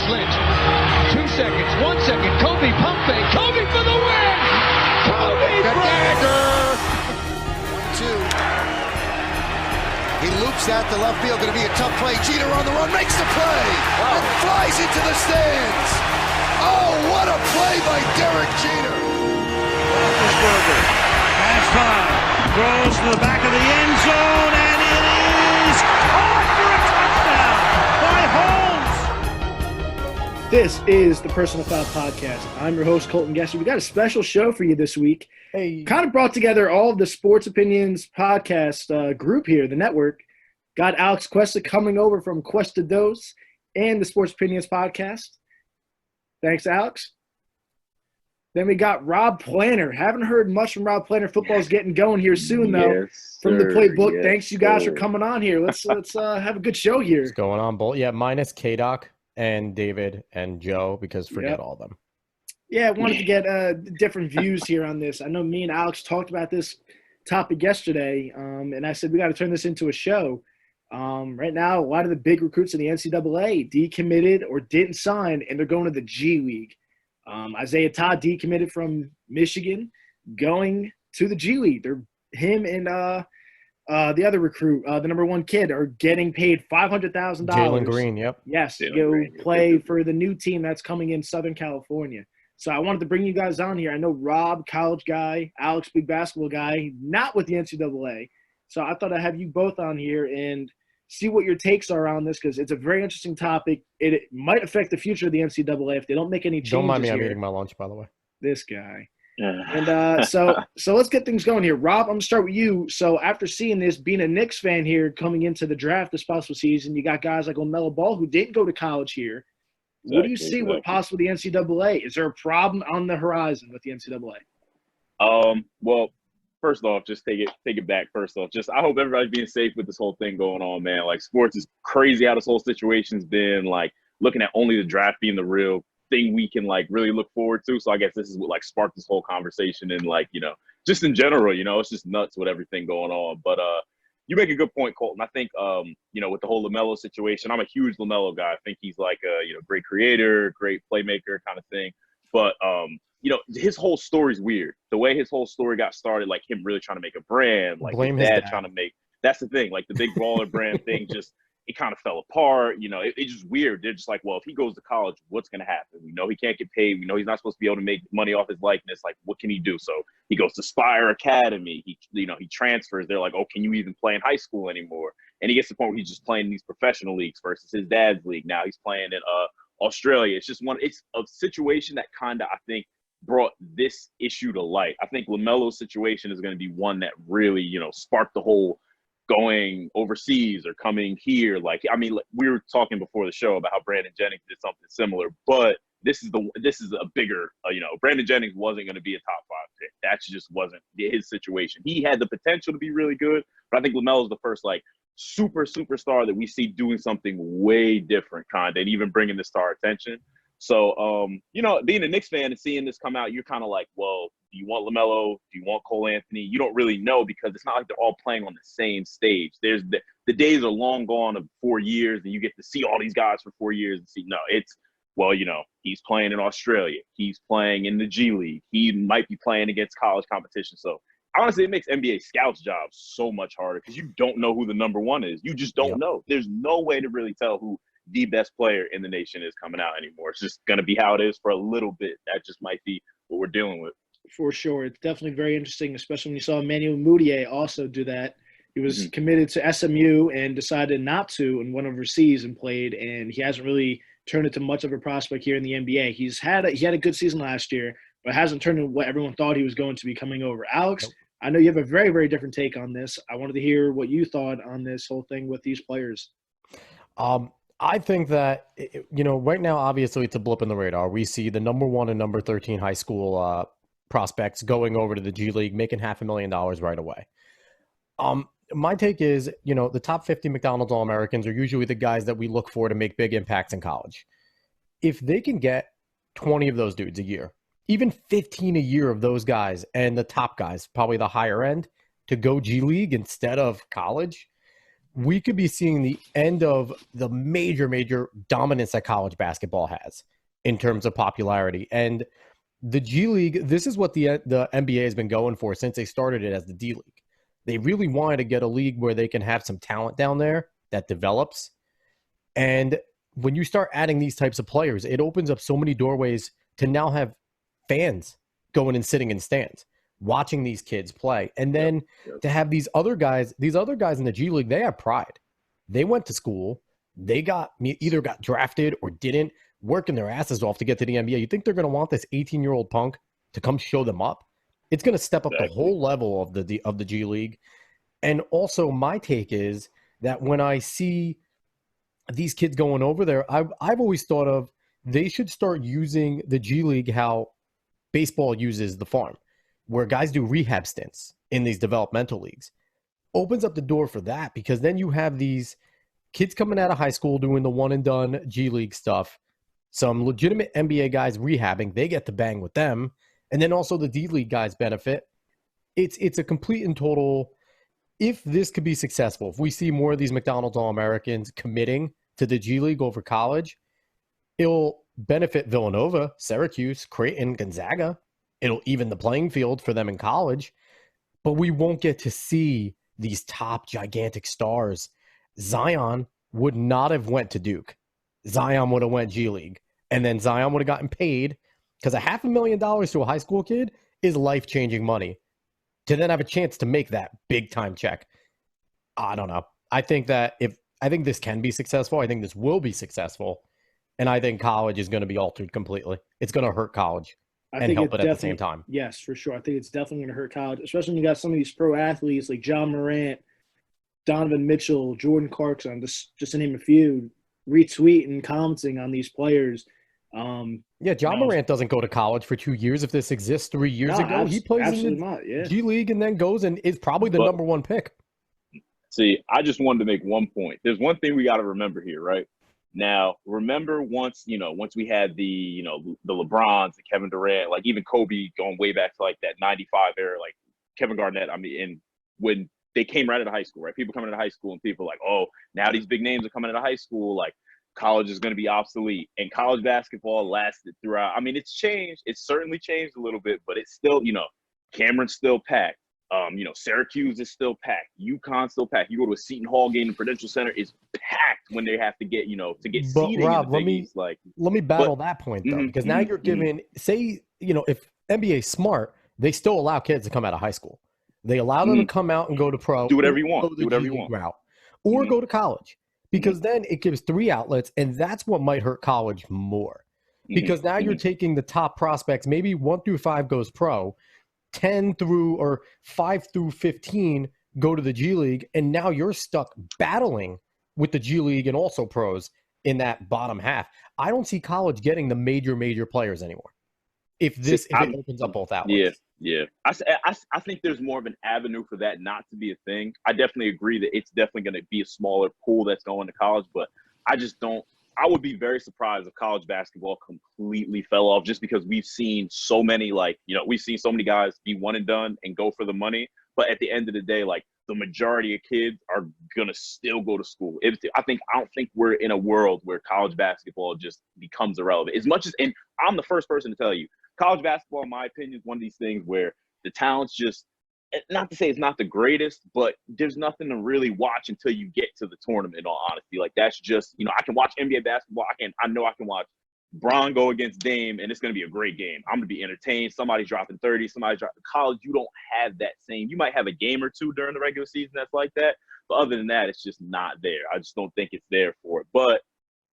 Lynch. 2 seconds, 1 second. Kobe pump fake. Kobe for the win. Kobe Bryant. 2. He loops out to left field. Going to be a tough play. Jeter on the run, makes the play, and flies into the stands. Oh, what a play by Derek Jeter. Roethlisberger has time, throws to the back of the end zone, and it is caught for a touchdown by Holmes. This is the Personal Foul Podcast. I'm your host, Colton Gesser. We got a special show for you this week. Hey. Kind of brought together all of the Sports Opinions podcast group here, the network. Got Alex Cuesta coming over from Cuesta Dos and the Sports Opinions podcast. Thanks, Alex. Then we got Rob Planner. Haven't heard much from Rob Planner. Football's getting going here soon, though, from the Playbook. Yes, Thanks, you guys, for coming on here. Let's have a good show here. What's going on, Bolt? Yeah, minus K-Doc and David and Joe, because forget all of them. Yeah, I wanted to get different views here on this. I know me and Alex talked about this topic yesterday, and I said we got to turn this into a show. Right now, a lot of the big recruits in the NCAA decommitted or didn't sign, and they're going to the G League. Isaiah Todd decommitted from Michigan, going to the G League. Him and the other recruit, the number one kid, are getting paid $500,000. Jalen Green, yep. Yes, to go play for the new team that's coming in Southern California. So I wanted to bring you guys on here. I know Rob, college guy, Alex, big basketball guy, not with the NCAA. So I thought I'd have you both on here and see what your takes are on this, because it's a very interesting topic. It might affect the future of the NCAA if they don't make any changes. Don't mind me, here. I'm eating my lunch, by the way. This guy. And so let's get things going here. Rob, I'm going to start with you. So after seeing this, being a Knicks fan here coming into the draft this possible season, you got guys like LaMelo Ball who didn't go to college here. What do you see with possibly the NCAA? Is there a problem on the horizon with the NCAA? Well, first off, just take it back. First off, just I hope everybody's being safe with this whole thing going on, man. Like, sports is crazy how this whole situation's been. Like, looking at only the draft being the real thing we can like really look forward to. So I guess this is what like sparked this whole conversation, and like, you know, just in general, you know, it's just nuts with everything going on. But you make a good point, Colton. I think you know, with the whole LaMelo situation, I'm a huge LaMelo guy. I think he's like a, you know, great creator, great playmaker kind of thing. But you know, his whole story's weird. The way his whole story got started, like him really trying to make a brand, like his dad trying to make. That's the thing, like the big baller brand thing. Just it kind of fell apart. You know, it's just weird. They're just like, well, if he goes to college, what's going to happen? We know he can't get paid. We know he's not supposed to be able to make money off his likeness. Like, what can he do? So he goes to Spire Academy. He transfers. They're like, oh, can you even play in high school anymore? And he gets to the point where he's just playing in these professional leagues versus his dad's league. Now he's playing in Australia. It's a situation that kind of, I think, brought this issue to light. I think LaMelo's situation is going to be one that really, you know, sparked the whole going overseas or coming here. Like, I mean, we were talking before the show about how Brandon Jennings did something similar, but this is a bigger, you know, Brandon Jennings wasn't going to be a top 5 pick. That just wasn't his situation. He had the potential to be really good, but I think LaMelo's the first like superstar that we see doing something way different, kind of, and even bringing this to our attention. So, you know, being a Knicks fan and seeing this come out, you're kind of like, well, do you want LaMelo? Do you want Cole Anthony? You don't really know, because it's not like they're all playing on the same stage. There's the days are long gone of 4 years and you get to see all these guys for 4 years and see, no, it's, well, you know, he's playing in Australia. He's playing in the G League. He might be playing against college competition. So honestly, it makes NBA scouts' jobs so much harder, because you don't know who the number one is. You just don't know. There's no way to really tell who the best player in the nation is coming out anymore. It's just going to be how it is for a little bit. That just might be what we're dealing with. For sure. It's definitely very interesting, especially when you saw Emmanuel Mudiay also do that. He was committed to SMU and decided not to and went overseas and played, and he hasn't really turned into much of a prospect here in the NBA. He had a good season last year, but hasn't turned into what everyone thought he was going to be coming over. Alex, I know you have a very, very different take on this. I wanted to hear what you thought on this whole thing with these players. I think that, you know, right now, obviously, it's a blip in the radar. We see the number 1 and number 13 high school prospects going over to the G League, making $500,000 right away. My take is, you know, the top 50 McDonald's All-Americans are usually the guys that we look for to make big impacts in college. If they can get 20 of those dudes a year, even 15 a year of those guys, and the top guys, probably the higher end, to go G League instead of college, we could be seeing the end of the major dominance that college basketball has in terms of popularity. And the G League, this is what the NBA has been going for since they started it as the D League. They really wanted to get a league where they can have some talent down there that develops. And when you start adding these types of players, it opens up so many doorways to now have fans going and sitting in stands, watching these kids play. And then to have these other guys in the G League, they have pride. They went to school. They either got drafted or didn't, working their asses off to get to the NBA. You think they're going to want this 18-year-old punk to come show them up? It's going to step up the whole level of the G League. And also my take is that when I see these kids going over there, I've always thought of they should start using the G League how baseball uses the farm, where guys do rehab stints in these developmental leagues. Opens up the door for that, because then you have these kids coming out of high school doing the one and done G League stuff, some legitimate NBA guys rehabbing, they get to bang with them, and then also the D League guys benefit. It's a complete and total. If this could be successful, if we see more of these McDonald's All-Americans committing to the G League over college, it'll benefit Villanova, Syracuse, Creighton, Gonzaga. It'll even the playing field for them in college. But we won't get to see these top gigantic stars. Zion would not have went to Duke. Zion would have went G League. And then Zion would have gotten paid, because $500,000 to a high school kid is life-changing money. To then have a chance to make that big-time check, I don't know. I think this can be successful. I think this will be successful. And I think college is going to be altered completely. It's going to hurt college and help it at the same time. Yes, for sure. I think it's definitely going to hurt college, especially when you got some of these pro athletes like John Morant, Donovan Mitchell, Jordan Clarkson, just to name a few, retweeting and commenting on these players. John Morant doesn't go to college for 2 years. If this exists 3 years ago, he plays in the G League and then goes and is probably the number one pick. See, I just wanted to make one point. There's one thing we got to remember here, right? Now, remember once we had the LeBrons and Kevin Durant, like even Kobe going way back to like that 95 era, like Kevin Garnett, and when they came right out of high school, right? People coming out of high school and people like, oh, now these big names are coming out of high school, like college is going to be obsolete. And college basketball lasted throughout. I mean, it's changed. It's certainly changed a little bit, but it's still, Cameron's still packed. Syracuse is still packed. UConn's still packed. You go to a Seton Hall game, the Prudential Center is packed when they have to get, to get seating. But Rob, let me battle that point though, because now you're giving, say, if NBA's smart, they still allow kids to come out of high school. They allow them to come out and go to pro. Do whatever you want. Do whatever you want. Route, or go to college, because then it gives 3 outlets, and that's what might hurt college more. Because now you're taking the top prospects, maybe 1 through 5 goes pro, 10 through or 5 through 15 go to the G League, and now you're stuck battling with the G League and also pros in that bottom half. I don't see college getting the major players anymore if it opens up both outlets. Yeah. I think there's more of an avenue for that not to be a thing. I definitely agree that it's definitely going to be a smaller pool that's going to college, but I would be very surprised if college basketball completely fell off, just because we've seen so many, we've seen so many guys be one and done and go for the money. But at the end of the day, like, the majority of kids are going to still go to school. I don't think we're in a world where college basketball just becomes irrelevant. And I'm the first person to tell you, college basketball, in my opinion, is one of these things where the talent's just, not to say it's not the greatest, but there's nothing to really watch until you get to the tournament, in all honesty. Like, that's just, I can watch NBA basketball. I know I can watch Bron go against Dame, and it's going to be a great game. I'm going to be entertained. Somebody's dropping 30, somebody's dropping. College, you don't have that same. You might have a game or two during the regular season that's like that, but other than that, it's just not there. I just don't think it's there for it. But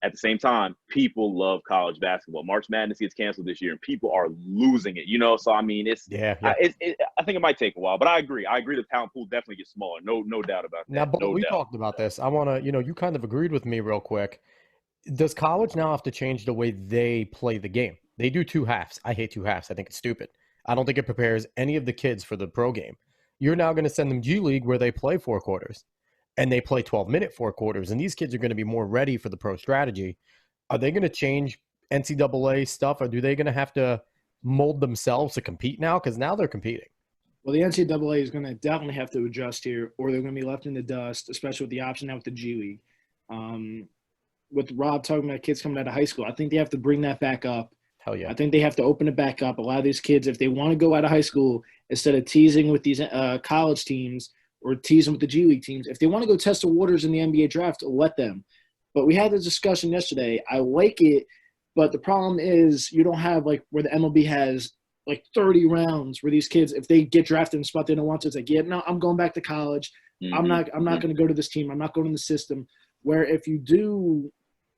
at the same time, people love college basketball. March Madness gets canceled this year, and people are losing it. So I mean, I think it might take a while, but I agree. The talent pool definitely gets smaller. No doubt about that. Now, but we talked about this. I want to, you kind of agreed with me real quick. Does college now have to change the way they play the game? They do 2 halves. I hate 2 halves. I think it's stupid. I don't think it prepares any of the kids for the pro game. You're now going to send them G League, where they play 4 quarters. And they play 12-minute 4 quarters, and these kids are going to be more ready for the pro strategy. Are they going to change NCAA stuff, or are they going to have to mold themselves to compete now? Because now they're competing. Well, the NCAA is going to definitely have to adjust here, or they're going to be left in the dust, especially with the option now with the G League. With Rob talking about kids coming out of high school, I think they have to bring that back up. Hell yeah. I think they have to open it back up. A lot of these kids, if they want to go out of high school, instead of teasing with these college teams or teasing with the G League teams, if they want to go test the waters in the NBA draft, let them. But we had this discussion yesterday. I like it, but the problem is you don't have like where the MLB has like 30 rounds where these kids, if they get drafted in a spot they don't want to, it's like, yeah, no, I'm going back to college. I'm not going to go to this team. I'm not going to the system. Where if you do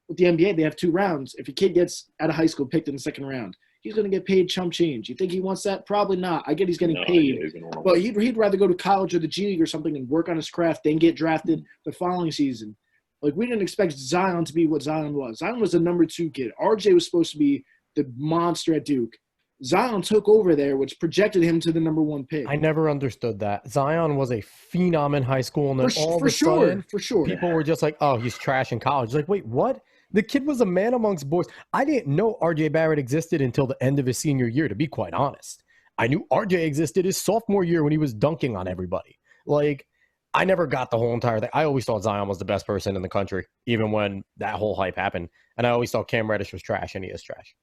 with the NBA, they have 2 rounds. If a kid gets out of high school picked in the second round, he's going to get paid chump change. You think he wants that? Probably not. I get he's getting paid, but he'd rather go to college or the G League or something and work on his craft than get drafted the following season. Like, we didn't expect Zion to be what Zion was. Zion was the number 2 kid. RJ was supposed to be the monster at Duke. Zion took over there, which projected him to the number 1 pick. I never understood that. Zion was a phenom in high school, and then all of a sudden, people were just like, oh, he's trash in college. Like, wait, what? The kid was a man amongst boys. I didn't know RJ Barrett existed until the end of his senior year, to be quite honest. I knew RJ existed his sophomore year when he was dunking on everybody. Like, I never got the whole entire thing. I always thought Zion was the best person in the country, even when that whole hype happened. And I always thought Cam Reddish was trash, and he is trash.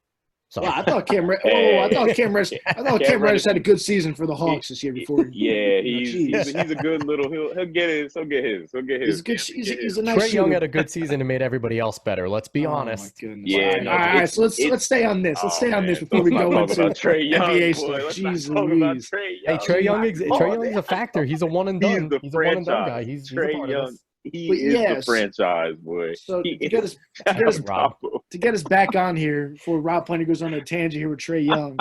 So. Yeah, I thought Cam Reddish had a good season for the Hawks this year before. Yeah, he's a good little. He'll get his. He'll get his. He's a good. He's a nice Trae shooter. Young had a good season and made everybody else better. Let's be honest. My goodness. Yeah. All right. So let's stay on this. Let's stay on this before we go into Trae Young, NBA boy. stuff. Let's Jeez not talk about Louise. Trae Hey, Young. Trae Young is a factor. He's a one and done. He's a one and done guy. He's a Trae part Young. of this. He is the franchise, boy. So He to get us back on here before Rob Plenty goes on a tangent here with Trae Young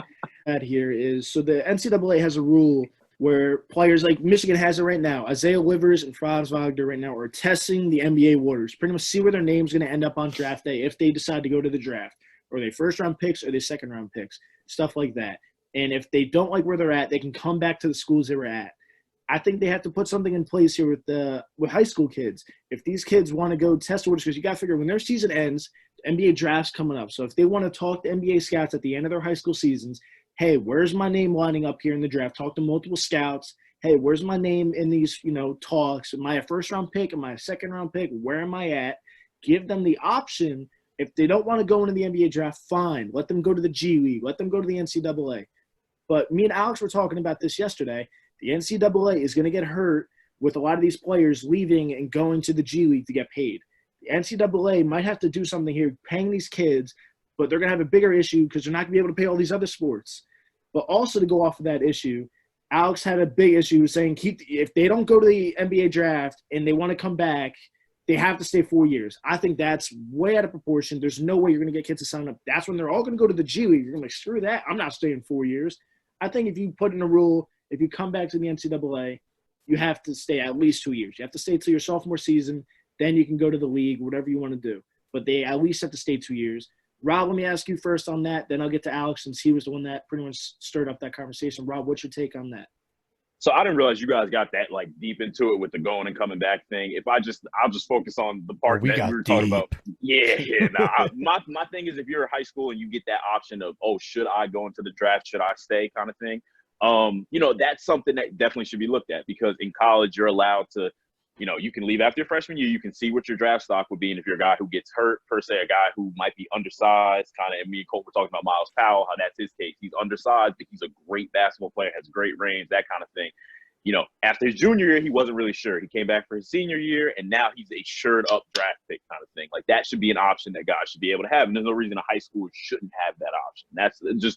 at here is, so the NCAA has a rule where players like Michigan has it right now. Isaiah Livers and Franz Wagner right now are testing the NBA waters, pretty much see where their name's going to end up on draft day if they decide to go to the draft. Or they first-round picks or they second-round picks, stuff like that. And if they don't like where they're at, they can come back to the schools they were at. I think they have to put something in place here with high school kids. If these kids want to go test orders, because you got to figure when their season ends, the NBA draft's coming up. So if they want to talk to NBA scouts at the end of their high school seasons, hey, where's my name lining up here in the draft? Talk to multiple scouts. Hey, where's my name in these, talks? Am I a first-round pick? Am I a second-round pick? Where am I at? Give them the option. If they don't want to go into the NBA draft, fine. Let them go to the G League. Let them go to the NCAA. But me and Alex were talking about this yesterday. The NCAA is going to get hurt with a lot of these players leaving and going to the G League to get paid. The NCAA might have to do something here, paying these kids, but they're going to have a bigger issue because they're not going to be able to pay all these other sports. But also to go off of that issue, Alex had a big issue saying if they don't go to the NBA draft and they want to come back, they have to stay 4 years. I think that's way out of proportion. There's no way you're going to get kids to sign up. That's when they're all going to go to the G League. You're going to be like, screw that. I'm not staying 4 years. I think if you put in a rule, if you come back to the NCAA, you have to stay at least 2 years. You have to stay till your sophomore season. Then you can go to the league, whatever you want to do. But they at least have to stay 2 years. Rob, let me ask you first on that. Then I'll get to Alex since he was the one that pretty much stirred up that conversation. Rob, what's your take on that? So I didn't realize you guys got that like deep into it with the going and coming back thing. I'll just focus on the part that we were talking about. Yeah. My thing is if you're in high school and you get that option of, should I go into the draft? Should I stay kind of thing? That's something that definitely should be looked at because in college you're allowed to, you can leave after your freshman year. You can see what your draft stock would be. And if you're a guy who gets hurt, per se, a guy who might be undersized, kind of, and me and Colt were talking about Miles Powell, how that's his case. He's undersized, but he's a great basketball player, has great range, that kind of thing. After his junior year, he wasn't really sure. He came back for his senior year, and now he's a shored-up draft pick kind of thing. Like, that should be an option that guys should be able to have. And there's no reason a high school shouldn't have that option.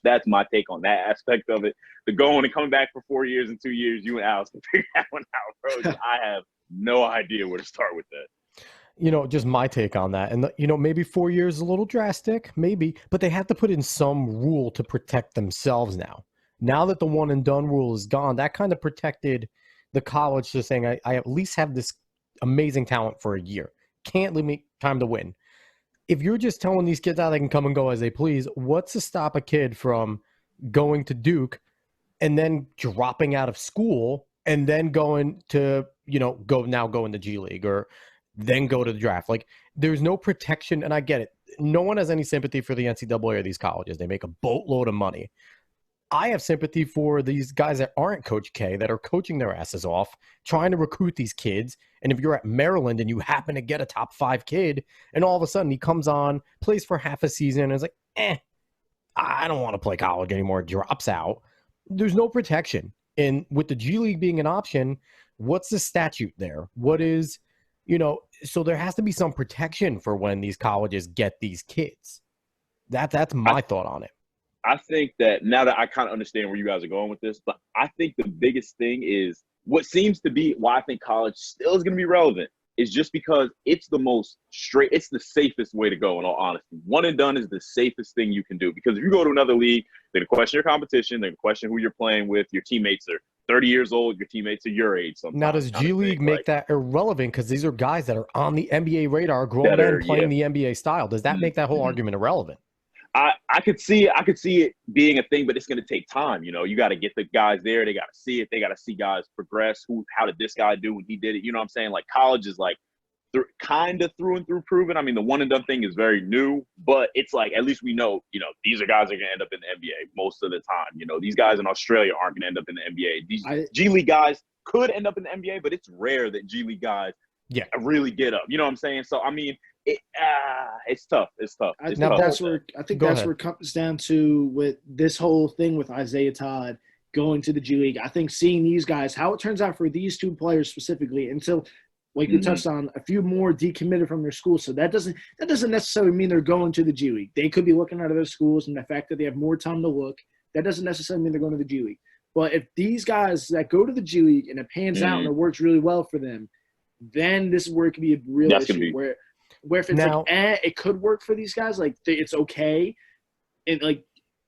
That's my take on that aspect of it. The going and coming back for 4 years and 2 years, you and Alex can figure that one out, bro. I have no idea where to start with that. Just my take on that. And, maybe 4 years is a little drastic, maybe, but they have to put in some rule to protect themselves now. Now that the one and done rule is gone, that kind of protected the college to saying, I at least have this amazing talent for a year. Can't leave me time to win. If you're just telling these kids how they can come and go as they please, what's to stop a kid from going to Duke and then dropping out of school and then going to, go in the G League or then go to the draft? Like, there's no protection, and I get it. No one has any sympathy for the NCAA or these colleges. They make a boatload of money. I have sympathy for these guys that aren't Coach K, that are coaching their asses off, trying to recruit these kids. And if you're at Maryland and you happen to get a top 5 kid, and all of a sudden he comes on, plays for half a season, and is like, I don't want to play college anymore, drops out. There's no protection. And with the G League being an option, what's the statute there? What is, so there has to be some protection for when these colleges get these kids. That's my thought on it. I think that now that I kind of understand where you guys are going with this, but I think the biggest thing is what seems to be why I think college still is going to be relevant is just because it's the most straight, it's the safest way to go, in all honesty. One and done is the safest thing you can do, because if you go to another league, they're going to question your competition, they're going to question who you're playing with, your teammates are 30 years old, your teammates are your age sometimes. Now, does G League make that irrelevant, because these are guys that are on the NBA radar, grown men playing the NBA style? Does that make that whole argument irrelevant? I could see it being a thing, but it's going to take time. You got to get the guys there. They got to see it. They got to see guys progress. How did this guy do when he did it? You know what I'm saying? Like, college is like kind of through and through proven. I mean, the one and done thing is very new, but it's like, at least we know, these are guys that are going to end up in the NBA most of the time. These guys in Australia aren't going to end up in the NBA. These G League guys could end up in the NBA, but it's rare that G League guys really get up. You know what I'm saying? So, I mean, it's tough. It's tough. I think that's where it comes down to with this whole thing with Isaiah Todd going to the G League. I think seeing these guys, how it turns out for these 2 players specifically, until like you touched on, a few more decommitted from their school. So that doesn't necessarily mean they're going to the G League. They could be looking at other schools, and the fact that they have more time to look, that doesn't necessarily mean they're going to the G League. But if these guys that go to the G League and it pans out and it works really well for them, then this is where it can be a real issue. Where if it's it could work for these guys, like it's okay, and like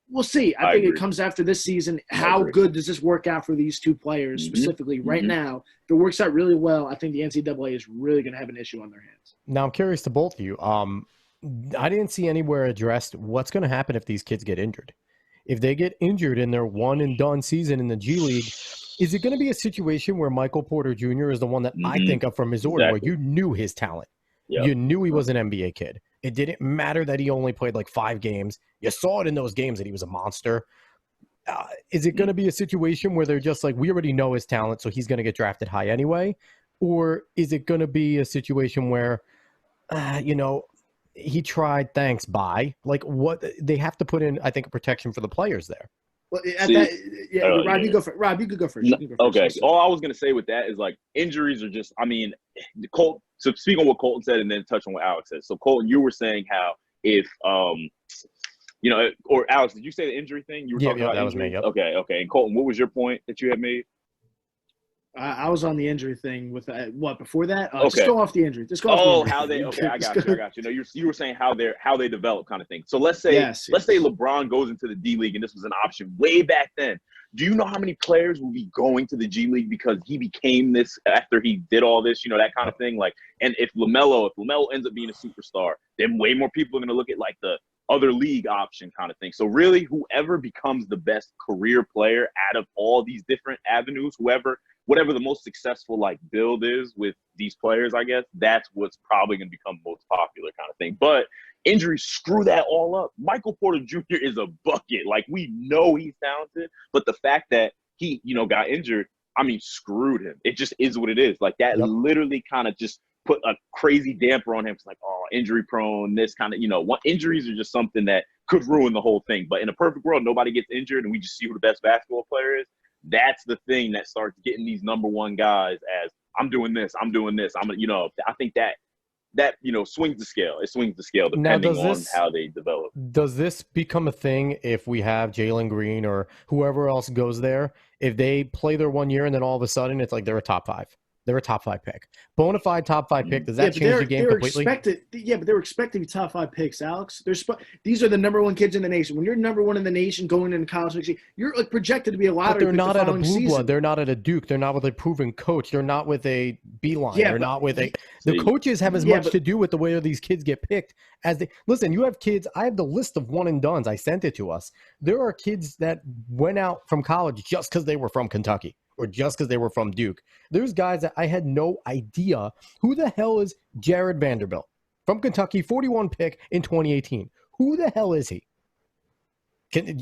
we'll see. I think it comes after this season. How good does this work out for these 2 players specifically right now? If it works out really well, I think the NCAA is really going to have an issue on their hands. Now, I'm curious to both of you. I didn't see anywhere addressed what's going to happen if these kids get injured. If they get injured in their one and done season in the G League, is it going to be a situation where Michael Porter Jr. is the one that I think of from Missouri, where you knew his talent? Yep. You knew he was an NBA kid. It didn't matter that he only played like 5 games. You saw it in those games that he was a monster. Is it going to be a situation where they're just like, we already know his talent, so he's going to get drafted high anyway? Or is it going to be a situation where, he tried, thanks, bye? Like, what they have to put in, I think, a protection for the players there. Well, Rob, you go first. Rob, you could go first. Okay. All I was going to say with that is, like, injuries are just, I mean, so speak on what Colton said and then touch on what Alex said. So, Colton, you were saying how if, or Alex, did you say the injury thing? You were talking about that injury? Was me, yep. Okay. And Colton, what was your point that you had made? I was on the injury thing with before that? Just go off the injury. Just go off the injury. I got you. You were saying how they develop kind of thing. So let's say LeBron goes into the D League and this was an option way back then. Do you know how many players will be going to the G League because he became this after he did all this, that kind of thing? Like, and if LaMelo ends up being a superstar, then way more people are going to look at like the other league option kind of thing. So really, whoever becomes the best career player out of all these different avenues, whatever the most successful like build is with these players, I guess, that's what's probably going to become most popular kind of thing. But injuries screw that all up. Michael Porter Jr. is a bucket. Like, we know he's talented, but the fact that he, got injured, I mean, screwed him. It just is what it is. Like, that literally kind of just put a crazy damper on him. It's like, injury prone, this kind of, injuries are just something that could ruin the whole thing. But in a perfect world, nobody gets injured and we just see who the best basketball player is. That's the thing that starts getting these number one guys as I'm doing this. I think that swings the scale. It swings the scale depending on how they develop. Does this become a thing if we have Jalen Green or whoever else goes there? If they play their 1 year and then all of a sudden it's like they're a top 5. They're a top 5 pick. Bona fide top 5 pick. Does that change the game completely? But they were expected to be top 5 picks, Alex. These are the number 1 kids in the nation. When you're number 1 in the nation going into college next year, you're like projected to be a lottery pick. But they're not at a blue blood. They're not at a Duke. They're not with a proven coach. They're not with a Beeline. They're not with a. The coaches have as much to do with the way these kids get picked as they. Listen, you have kids. I have the list of one and dones. I sent it to us. There are kids that went out from college just because they were from Kentucky. Or just because they were from Duke. There's guys that I had no idea who the hell is Jared Vanderbilt from Kentucky, 41 pick in 2018. Who the hell is he?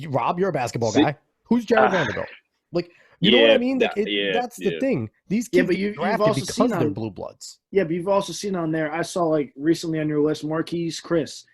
Rob, you're a basketball guy. Who's Jared Vanderbilt? Like, you know what I mean? Like, that's the thing. These kids but get you've also drafted seen because they're on, blue bloods. Yeah, but you've also seen on there, I saw like recently on your list, Marquise Chris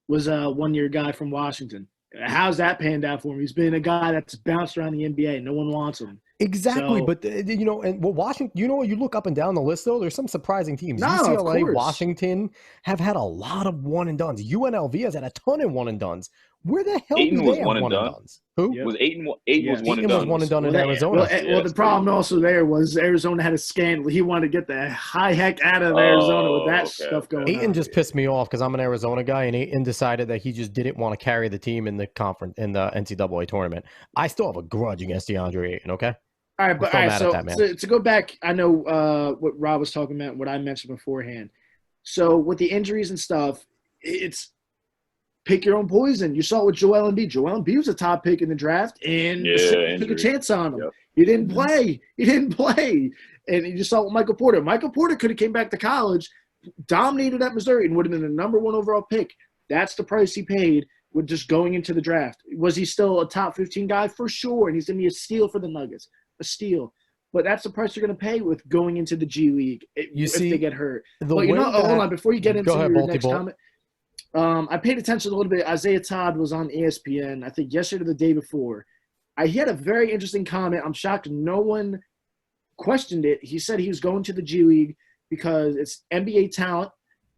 was a one-year guy from Washington. How's that panned out for him? He's been a guy that's bounced around the NBA. No one wants him. Exactly, So, but and Washington, you look up and down the list though. There's some surprising teams. No, UCLA, of course. Washington have had a lot of one and dones. UNLV has had a ton of one and dones. Where the hell Ayton do they was have one and dones? Who was Ayton? Ayton was one and Ayton done. was one and done in Arizona. Well, the problem also there was Arizona had a scandal. He wanted to get the high heck out of Arizona with that stuff going on. Ayton just pissed me off because I'm an Arizona guy, and Ayton decided that he just didn't want to carry the team in the conference in the NCAA tournament. I still have a grudge against DeAndre Ayton. Okay. All right, so to go back, I know what Rob was talking about, what I mentioned beforehand. So with the injuries and stuff, it's pick your own poison. You saw it with Joel Embiid. Joel Embiid was a top pick in the draft, and took a chance on him. Yep. He didn't play. And you just saw with Michael Porter. Michael Porter could have came back to college, dominated at Missouri, and would have been the number 1 overall pick. That's the price he paid with just going into the draft. Was he still a top 15 guy? For sure, and he's going to be a steal for the Nuggets. A steal. But that's the price you're going to pay with going into the G League if they get hurt. But hold on, before you get into your next comment, I paid attention a little bit. Isaiah Todd was on ESPN, I think yesterday or the day before. He had a very interesting comment. I'm shocked no one questioned it. He said he was going to the G League because it's NBA talent,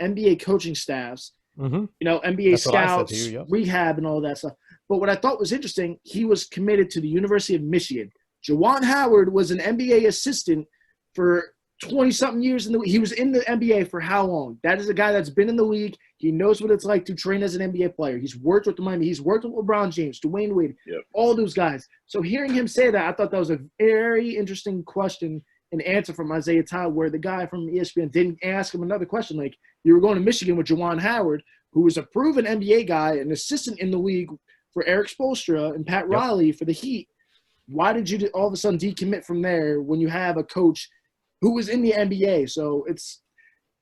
NBA coaching staffs, NBA That's scouts, rehab, and all that stuff. But what I thought was interesting, he was committed to the University of Michigan. Juwan Howard was an NBA assistant for 20-something years. He was in the NBA for how long? That is a guy that's been in the league. He knows what it's like to train as an NBA player. He's worked with the Miami. He's worked with LeBron James, Dwayne Wade, all those guys. So hearing him say that, I thought that was a very interesting question and answer from Isaiah Todd, where the guy from ESPN didn't ask him another question. Like, you were going to Michigan with Juwan Howard, who was a proven NBA guy, an assistant in the league for Eric Spoelstra and Pat Riley for the Heat. Why did you all of a sudden decommit from there when you have a coach who was in the NBA? So it's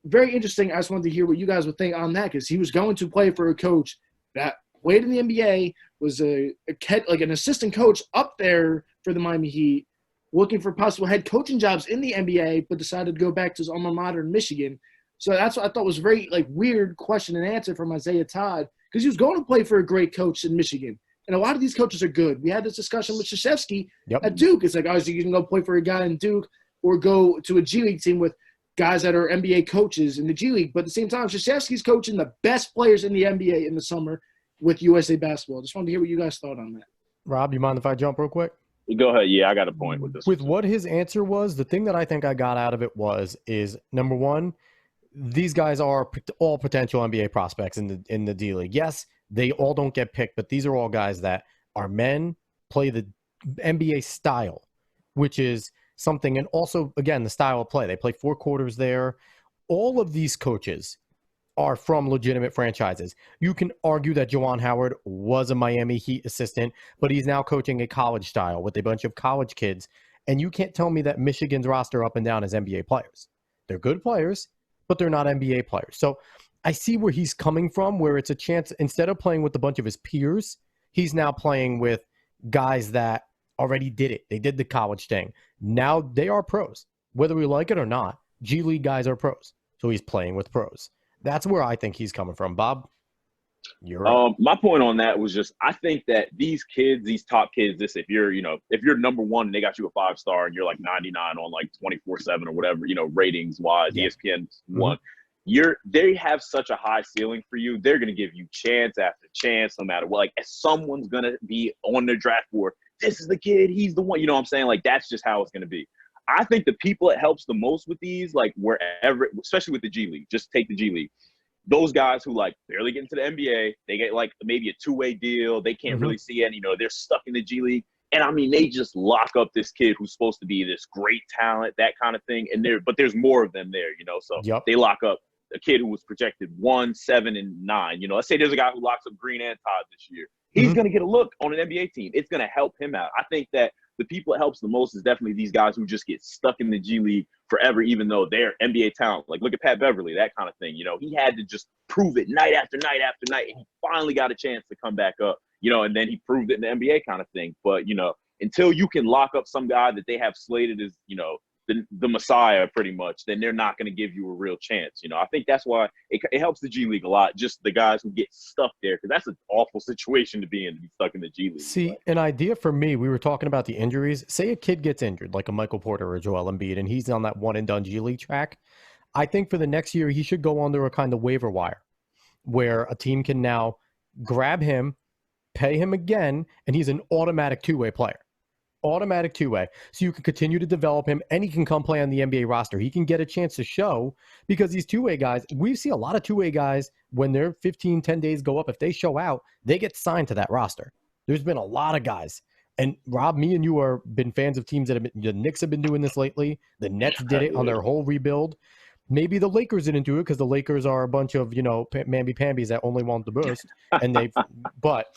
very interesting. I just wanted to hear what you guys would think on that, because he was going to play for a coach that played in the NBA, was an assistant coach up there for the Miami Heat, looking for possible head coaching jobs in the NBA, but decided to go back to his alma mater in Michigan. So that's what I thought was very weird question and answer from Isaiah Todd, because he was going to play for a great coach in Michigan. And a lot of these coaches are good. We had this discussion with Krzyzewski at Duke. It's like, so you can go play for a guy in Duke or go to a G League team with guys that are NBA coaches in the G League. But at the same time, Krzyzewski's coaching the best players in the NBA in the summer with USA Basketball. Just wanted to hear what you guys thought on that. Rob, you mind if I jump real quick? Go ahead. Yeah, I got a point with this. With what his answer was, the thing that I think I got out of it is, number one, these guys are all potential NBA prospects in the D League. Yes, they all don't get picked, but these are all guys that are men, play the NBA style, which is something. And also, again, the style of play. They play 4 quarters there. All of these coaches are from legitimate franchises. You can argue that Juwan Howard was a Miami Heat assistant, but he's now coaching a college style with a bunch of college kids. And you can't tell me that Michigan's roster up and down is NBA players. They're good players, but they're not NBA players. So I see where he's coming from, where it's a chance, instead of playing with a bunch of his peers, he's now playing with guys that already did it. They did the college thing. Now they are pros. Whether we like it or not, G League guys are pros. So he's playing with pros. That's where I think he's coming from. Bob, you're right. My point on that was just, I think that these kids, these top kids, if you're number 1 and they got you a 5-star and you're like 99 on like 24/7 or whatever, ratings wise, ESPN one. They have such a high ceiling for you. They're going to give you chance after chance, no matter what. Like, if someone's going to be on their draft board, this is the kid, he's the one. You know what I'm saying? Like, that's just how it's going to be. I think the people it helps the most with these, like wherever, especially with the G League, just take the G League. Those guys who like barely get into the NBA, they get like maybe a 2-way deal. They can't really see it. They're stuck in the G League. And I mean, they just lock up this kid who's supposed to be this great talent, that kind of thing. But there's more of them there, So they lock up a kid who was projected 1, 7, and 9. Let's say there's a guy who locks up Green and Todd this year. He's going to get a look on an NBA team. It's going to help him out. I think that the people it helps the most is definitely these guys who just get stuck in the G League forever, even though they're NBA talent. Like, look at Pat Beverly, that kind of thing. He had to just prove it night after night after night, and he finally got a chance to come back up and then he proved it in the NBA kind of thing. But, until you can lock up some guy that they have slated as, the Messiah pretty much, then they're not going to give you a real chance. I think that's why it helps the G League a lot, just the guys who get stuck there, because that's an awful situation to be in, to be stuck in the G League. See, an idea for me, we were talking about the injuries. Say a kid gets injured, like a Michael Porter or Joel Embiid, and he's on that one-and-done G League track. I think for the next year, he should go under a kind of waiver wire where a team can now grab him, pay him again, and he's an automatic two-way player. Automatic two-way. So you can continue to develop him, and he can come play on the NBA roster. He can get a chance to show, because these two-way guys, we see a lot of two-way guys, when their 10 days go up, if they show out, they get signed to that roster. There's been a lot of guys. And Rob, me and you are been fans of teams that have been, the Knicks have been doing this lately. The Nets did it on their whole rebuild. Maybe the Lakers didn't do it because the Lakers are a bunch of, mamby-pambies that only want the boost. But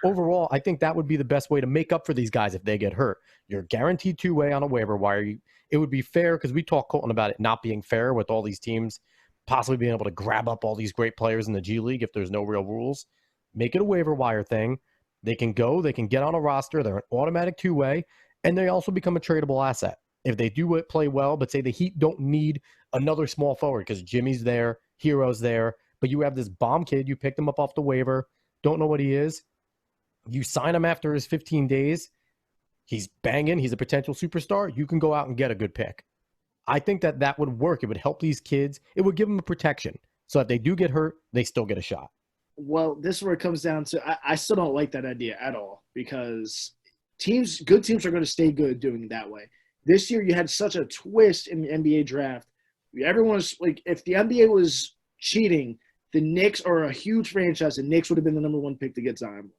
overall, I think that would be the best way to make up for these guys if they get hurt. You're guaranteed two-way on a waiver wire. It would be fair, because we talked, Colton, about it not being fair with all these teams possibly being able to grab up all these great players in the G League if there's no real rules. Make it a waiver wire thing. They can go, they can get on a roster, they're an automatic two-way, and they also become a tradable asset. If they do play well, but say the Heat don't need another small forward because Jimmy's there, Hero's there, but you have this bomb kid, you picked him up off the waiver, don't know what he is, you sign him after his 15 days, he's banging, he's a potential superstar, you can go out and get a good pick. I think that would work. It would help these kids. It would give them a protection. So if they do get hurt, they still get a shot. Well, this is where it comes down to I still don't like that idea at all, because good teams are going to stay good doing it that way. This year you had such a twist in the NBA draft. Everyone's like, if the NBA was cheating, the Knicks are a huge franchise. The Knicks would have been the number one pick to get Zion.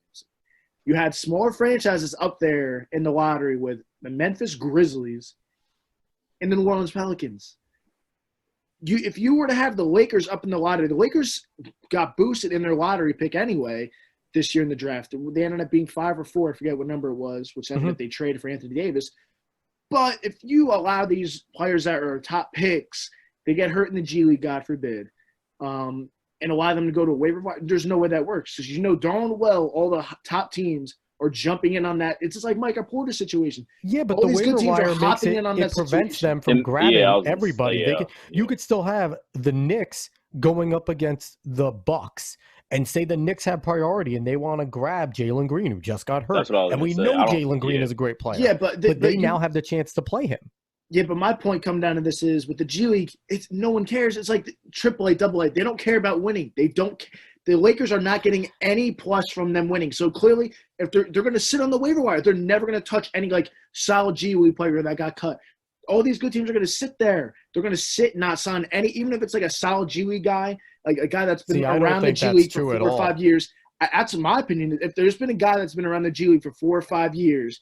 You had smaller franchises up there in the lottery with the Memphis Grizzlies and the New Orleans Pelicans. If you were to have the Lakers up in the lottery, the Lakers got boosted in their lottery pick anyway this year in the draft. They ended up being 5 or 4, I forget what number it was, which ended up they traded for Anthony Davis. But if you allow these players that are top picks, they get hurt in the G League, God forbid, and allow them to go to a waiver wire, there's no way that works. Because darn well all the top teams are jumping in on that. It's just like Micah Porter situation. Yeah, but all the waiver wire makes it prevents them from grabbing everybody. You could still have the Knicks going up against the Bucks and say the Knicks have priority and they want to grab Jalen Green, who just got hurt. And we know Jalen Green is a great player. Yeah, but they now have the chance to play him. Yeah, but my point coming down to this is with the G League, no one cares. It's like AAA, AA. They don't care about winning. The Lakers are not getting any plus from them winning. So clearly, if they're going to sit on the waiver wire, they're never going to touch any solid G League player that got cut. All these good teams are going to sit there. They're going to sit, not sign any, even if it's like a solid G League guy, like a guy that's been around the G League for 4 or 5 years. That's my opinion. If there's been a guy that's been around the G League for 4 or 5 years,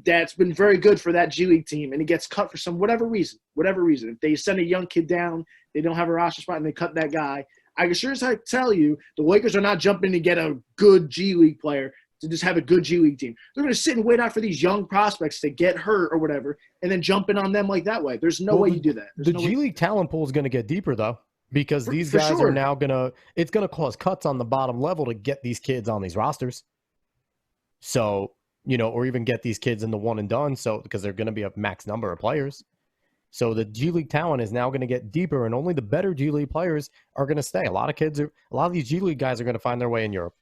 that's been very good for that G League team, and he gets cut for whatever reason. If they send a young kid down, they don't have a roster spot, and they cut that guy, I can sure as heck tell you the Lakers are not jumping to get a good G League player to just have a good G League team. They're going to sit and wait out for these young prospects to get hurt or whatever, and then jump in on them like that way. There's no way you do that. The G League talent pool is going to get deeper, though, because these guys are now it's going to cause cuts on the bottom level to get these kids on these rosters. So, or even get these kids in the one and done. So, because they're going to be a max number of players. So the G League talent is now going to get deeper, and only the better G League players are going to stay. A lot of these G League guys are going to find their way in Europe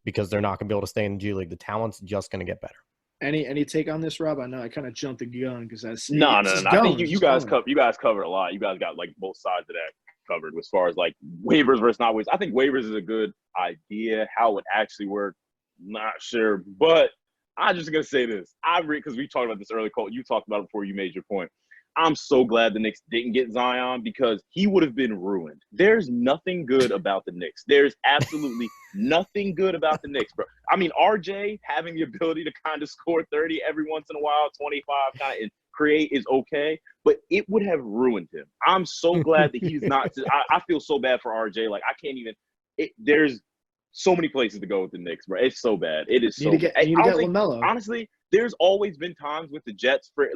because they're not going to be able to stay in the G League. The talent's just going to get better. Any take on this, Rob? I know I kind of jumped the gun because no. I think you guys covered a lot. You guys got both sides of that covered as far as waivers versus not waivers. I think waivers is a good idea. How it would actually work, not sure. But I'm just gonna say this. Because we talked about this earlier, Colt. You talked about it before you made your point. I'm so glad the Knicks didn't get Zion because he would have been ruined. There's nothing good about the Knicks. There's absolutely nothing good about the Knicks, bro. I mean, RJ having the ability to kind of score 30 every once in a while, 25 kind of, and create is okay, but it would have ruined him. I'm so glad that he's not. I feel so bad for RJ. I can't even. There's so many places to go with the Knicks, bro. It's so bad. It is so bad. You need to get LaMelo. Honestly, there's always been times with the Jets for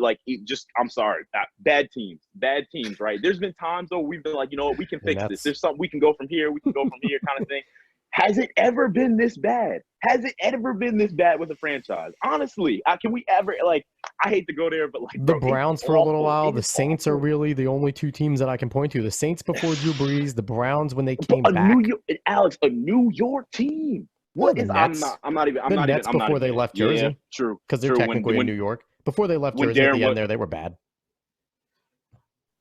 I'm sorry, bad teams, right? There's been times though we've been like, you know what, we can fix this. There's something we can go from here, kind of thing. Has it ever been this bad? Has it ever been this bad with a franchise? Honestly, can we ever I hate to go there, but the Browns for a little while. The Saints are awful. really the only two teams that I can point to. The Saints before Drew Brees, the Browns when they came back. Alex, a New York team. What the is? Nets. I'm not even. The Nets before they left Jersey. Yeah, true. Because they're technically in New York. Before they left Jersey at the end there, they were bad.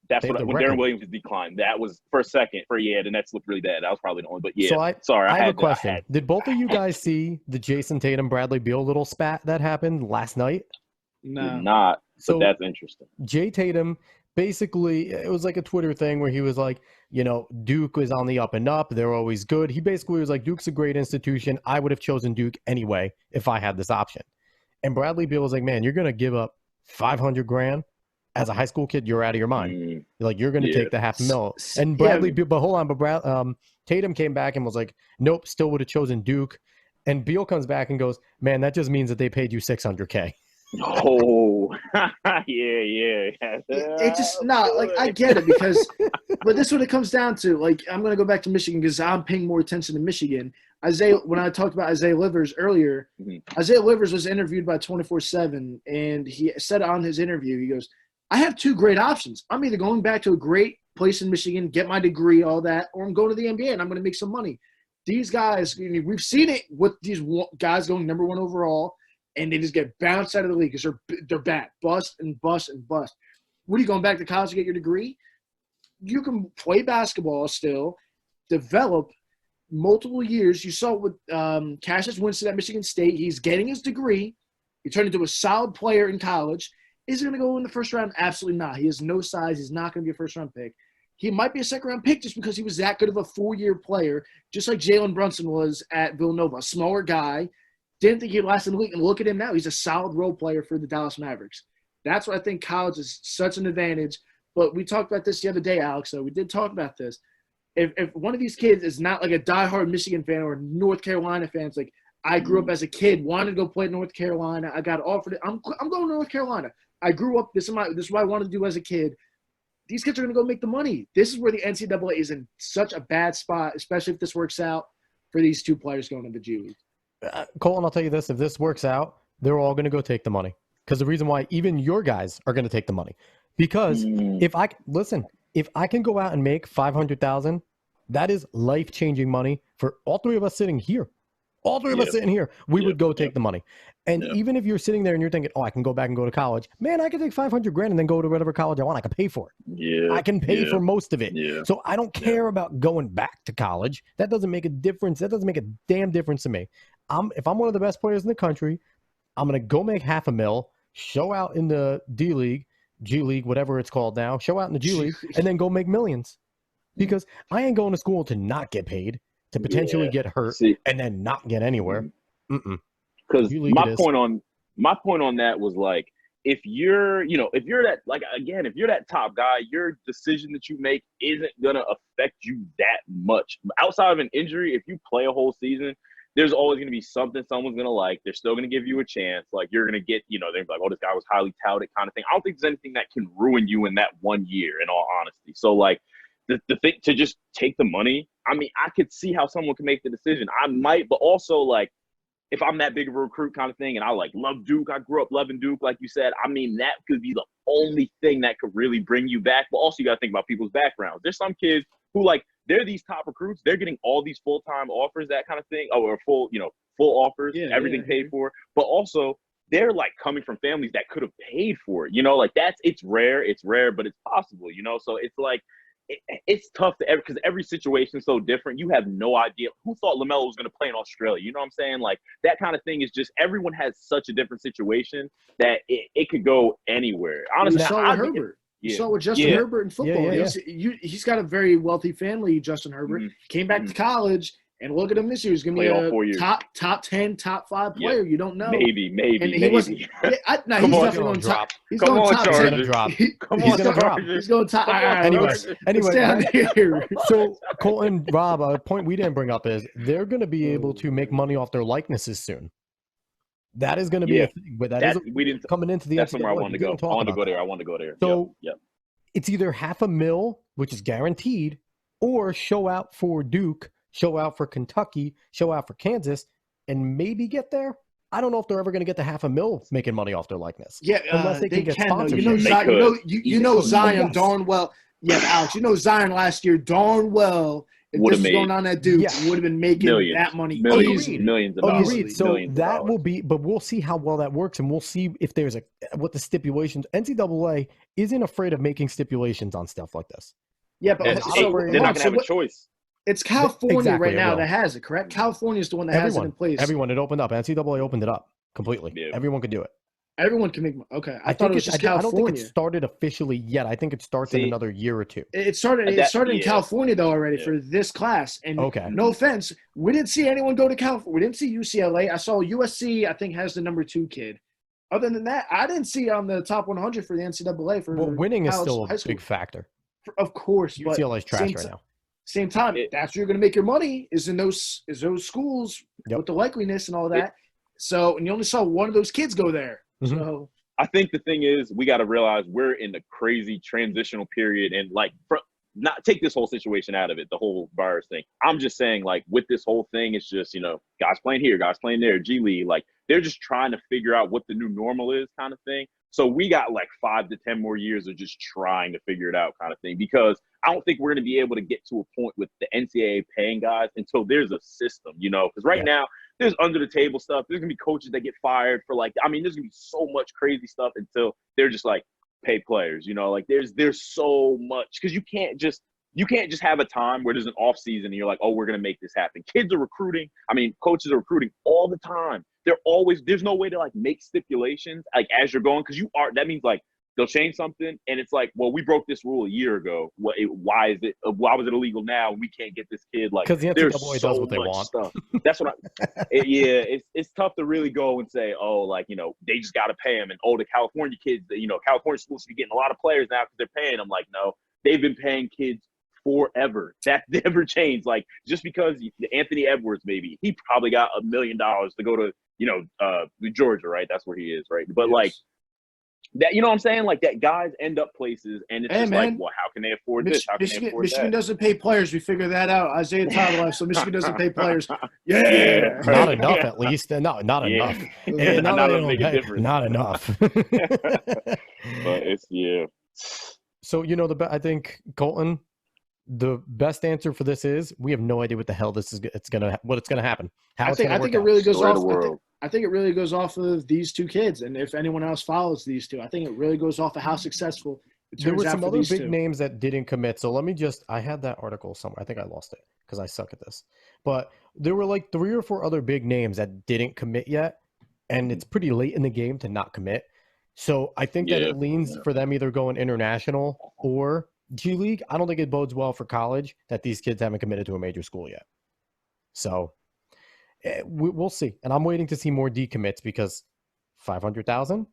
That's when Darren Williams declined. That was for a second. The Nets looked really bad. That was probably the only. But yeah, so I have a question. Did both of you guys see the Jason Tatum Bradley Beal little spat that happened last night? No, not. So that's interesting. Jay Tatum basically, it was like a Twitter thing where he was like, Duke was on the up and up. They're always good. He basically was like, Duke's a great institution. I would have chosen Duke anyway if I had this option. And Bradley Beal was like, man, you're going to give up $500,000 as a high school kid. You're out of your mind. You're going to take the $500,000. And Bradley Beal, but hold on, but Tatum came back and was like, nope, still would have chosen Duke. And Beal comes back and goes, man, that just means that they paid you $600,000. Oh, yeah. It just I get it but this is what it comes down to. I'm going to go back to Michigan because I'm paying more attention to Michigan. When I talked about Isaiah Livers earlier, Isaiah Livers was interviewed by 24/7, and he said on his interview, he goes, I have two great options. I'm either going back to a great place in Michigan, get my degree, all that, or I'm going to the NBA and I'm going to make some money. These guys, we've seen it with these guys going number one overall, and they just get bounced out of the league because they're bad. Bust and bust and bust. What are you going back to college to get your degree? You can play basketball still, develop multiple years. You saw with Cassius Winston at Michigan State. He's getting his degree. He turned into a solid player in college. Is he going to go in the first round? Absolutely not. He has no size. He's not going to be a first-round pick. He might be a second-round pick just because he was that good of a 4-year player, just like Jalen Brunson was at Villanova, a smaller guy. Didn't think he'd last in the league, and look at him now. He's a solid role player for the Dallas Mavericks. That's why I think college is such an advantage. But we talked about this the other day, Alex, so we did talk about this. If one of these kids is not like a diehard Michigan fan or North Carolina fan, it's like, I grew up as a kid, wanted to go play at North Carolina. I got offered it. I'm going to North Carolina. I grew up. This is what I wanted to do as a kid. These kids are going to go make the money. This is where the NCAA is in such a bad spot, especially if this works out for these two players going to the G League. Colin, I'll tell you this. If this works out, they're all going to go take the money. Because the reason why even your guys are going to take the money. Because if I can go out and make $500,000, that is life-changing money for all three of us sitting here. All three of us sitting here, we would go take the money. And even if you're sitting there and you're thinking, I can go back and go to college, man, I can take $500,000 and then go to whatever college I want. I can pay for it. Yeah. I can pay for most of it. Yeah. So I don't care about going back to college. That doesn't make a difference. That doesn't make a damn difference to me. If I'm one of the best players in the country, I'm going to go make $500,000, show out in the D League, G League, whatever it's called now, show out in the G League, and then go make millions. Because I ain't going to school to not get paid, to potentially get hurt and then not get anywhere. Because my point on that was like, if you're that top guy, your decision that you make isn't gonna affect you that much. Outside of an injury, if you play a whole season, there's always gonna be something someone's gonna like. They're still gonna give you a chance. Like you're gonna get, they're like, oh, this guy was highly touted, kind of thing. I don't think there's anything that can ruin you in that 1 year, in all honesty. So like, the thing to just take the money, I mean, I could see how someone can make the decision. I might, but also like, if I'm that big of a recruit kind of thing and I like love Duke, I grew up loving Duke, like you said, I mean, that could be the only thing that could really bring you back. But also you got to think about people's backgrounds. There's some kids who like, they're these top recruits. They're getting all these full-time offers, that kind of thing, or full offers, everything paid for. But also they're like coming from families that could have paid for it, like it's rare, but it's possible, So it's like, it's tough because every situation is so different. You have no idea. Who thought LaMelo was going to play in Australia? You know what I'm saying? Like that kind of thing is just, everyone has such a different situation that it could go anywhere. Honestly, you saw with Herbert. You saw with Justin Herbert in football. He's got a very wealthy family, Justin Herbert. Came back to college. And look at him this year. He's going to be a top 10, top 5 player. You don't know. Maybe. And he was. He's definitely going top. He's going top 10. He's going to drop. He's going top. Anyway, down here. So Colton, Rob, a point we didn't bring up is they're going to be able to make money off their likenesses soon. That is going to be a thing, but we didn't coming into the. That's somewhere I wanted to go. I wanted to go there. So it's either $500,000, which is guaranteed, or show out for Duke show out for Kentucky, show out for Kansas, and maybe get there. I don't know if they're ever going to get to $500,000 making money off their likeness. Yeah, unless they can get sponsorship. You know Zion darn well. Yeah, Alex, you know Zion last year darn well. If this was going on at Duke, would have been making that money easily. Millions of dollars. Agreed. So that will be, but we'll see how well that works, and we'll see if there's what the stipulations. NCAA isn't afraid of making stipulations on stuff like this. Yeah, but they're not going to have a choice. It's California right now that has it, correct? California is the one that has it in place. Everyone, it opened up. NCAA opened it up completely. Yeah. Everyone could do it. Everyone can make – okay. I thought it was just California. I don't think it started officially yet. I think it starts in another year or two. It started in California, though, already for this class. And no offense, we didn't see anyone go to California. We didn't see UCLA. I saw USC, I think, has the number 2 kid. Other than that, I didn't see on the top 100 for the NCAA. Winning is still a big factor. Of course. UCLA is trash right now. Same time, that's where you're going to make your money is in those schools with the likeliness and all that. So, and you only saw one of those kids go there. Mm-hmm. So I think the thing is we got to realize we're in a crazy transitional period, and not take this whole situation out of it, the whole virus thing. I'm just saying, like, with this whole thing, it's just, guys playing here, guys playing there, G League, like they're just trying to figure out what the new normal is kind of thing. So we got like 5 to 10 more years of just trying to figure it out kind of thing, because I don't think we're going to be able to get to a point with the NCAA paying guys until there's a system, because right now there's under the table stuff. There's going to be coaches that get fired for there's going to be so much crazy stuff until they're just like pay players, there's so much, because you can't just have a time where there's an off season and you're like, oh, we're going to make this happen. Kids are recruiting. Coaches are recruiting all the time. There's no way to like make stipulations like as you're going, because that means like they'll change something and it's like, well, we broke this rule a year ago. Why was it illegal now? We can't get this kid, like, because the NCAA does what they want. Stuff. That's what it's tough to really go and say, oh, like, they just got to pay them, and the California kids, California schools should be getting a lot of players now because they're paying them. Like, no, they've been paying kids forever. That never changed. Like, just because Anthony Edwards, maybe he probably got $1 million to go to Georgia, right? That's where he is, right? But like that, what I'm saying? Like, that guys end up places, and it's like, well, how can they afford this? How can they afford Michigan that? doesn't pay players. We figured that out. Isaiah Todd left, so Michigan doesn't pay players. Yeah, not enough, at least. Not enough. Not enough. But it's So I think, Colton, the best answer for this is we have no idea what the hell it's gonna happen. I think it really goes off. I think it really goes off of these 2 kids, and if anyone else follows these 2, I think it really goes off of how successful it turns out. There were some other big 2 names that didn't commit. So let me I had that article somewhere. I think I lost it because I suck at this. But there were like 3 or 4 other big names that didn't commit yet, and it's pretty late in the game to not commit. So I think that it leans for them either going international or G League. I don't think it bodes well for college that these kids haven't committed to a major school yet. So we'll see. And I'm waiting to see more decommits because 500,000,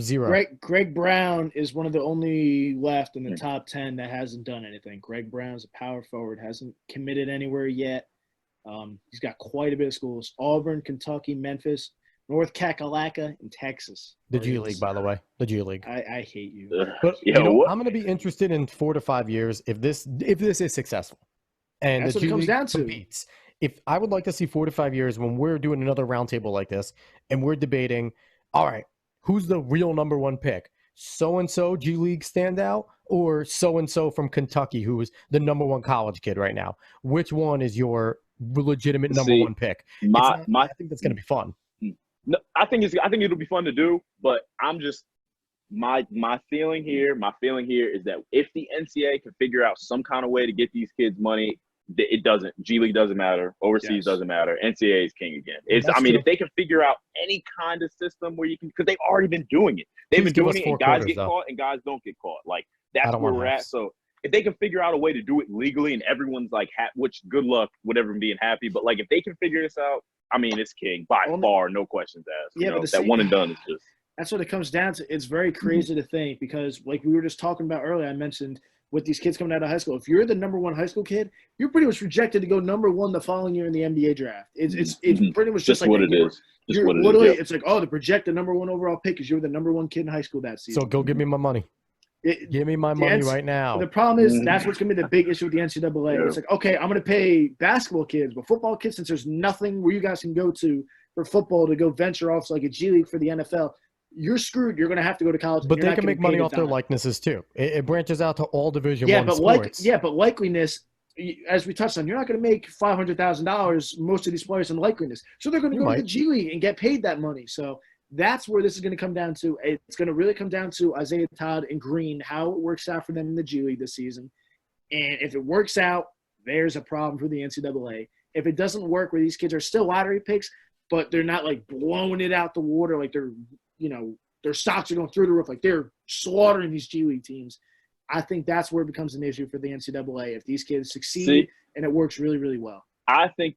0. Greg Brown is one of the only left in the top 10 that hasn't done anything. Greg Brown's a power forward, hasn't committed anywhere yet. He's got quite a bit of schools: Auburn, Kentucky, Memphis, North Kakalaka, and Texas. The G League, by the way. The G League. I hate you. But I'm going to be interested in 4 to 5 years if this is successful. And that's the what G it comes League down to. competes. If I would like to see 4 to 5 years when we're doing another roundtable like this and we're debating, all right, who's the real number 1 pick? So-and-so G League standout or so-and-so from Kentucky who is the number 1 college kid right now? Which one is your legitimate number 1 pick? I think that's going to be fun. No, I think it'll be fun to do, but I'm just my feeling here is that if the NCAA can figure out some kind of way to get these kids money, it doesn't. G League doesn't matter. Overseas doesn't matter. NCAA is king again. If they can figure out any kind of system where you can, because they've already been doing it. They've been doing it, and guys get caught and guys don't get caught. Like, that's where we're at. So if they can figure out a way to do it legally and everyone's like, which good luck with everyone being happy, but like if they can figure this out, it's king by far, no questions asked. But that one and done is just. That's what it comes down to. It's very crazy to think because, like we were just talking about earlier, I mentioned with these kids coming out of high school, if you're the number 1 high school kid, you're pretty much projected to go number 1 the following year in the NBA draft. It's pretty much just like what it is. It's like, the projected number 1 overall pick is you're the number 1 kid in high school that season. So go give me my money. Give me my money right now. The problem is that's what's going to be the big issue with the NCAA. Yeah. It's like, okay, I'm going to pay basketball kids, but football kids, since there's nothing where you guys can go to for football to go venture off to like a G League for the NFL, you're screwed. You're going to have to go to college. But they can make money off their likenesses too. It branches out to all Division I sports. But likeliness, as we touched on, you're not going to make $500,000, most of these players, in likeliness. So they're going to go to the G League and get paid that money. So that's where this is going to come down to. It's going to really come down to Isaiah Todd and Green, how it works out for them in the G League this season. And if it works out, there's a problem for the NCAA. If it doesn't work, where these kids are still lottery picks, but they're not like blowing it out the water, like they're, their stocks are going through the roof, like they're slaughtering these G League teams. I think that's where it becomes an issue for the NCAA if these kids succeed and it works really, really well. I think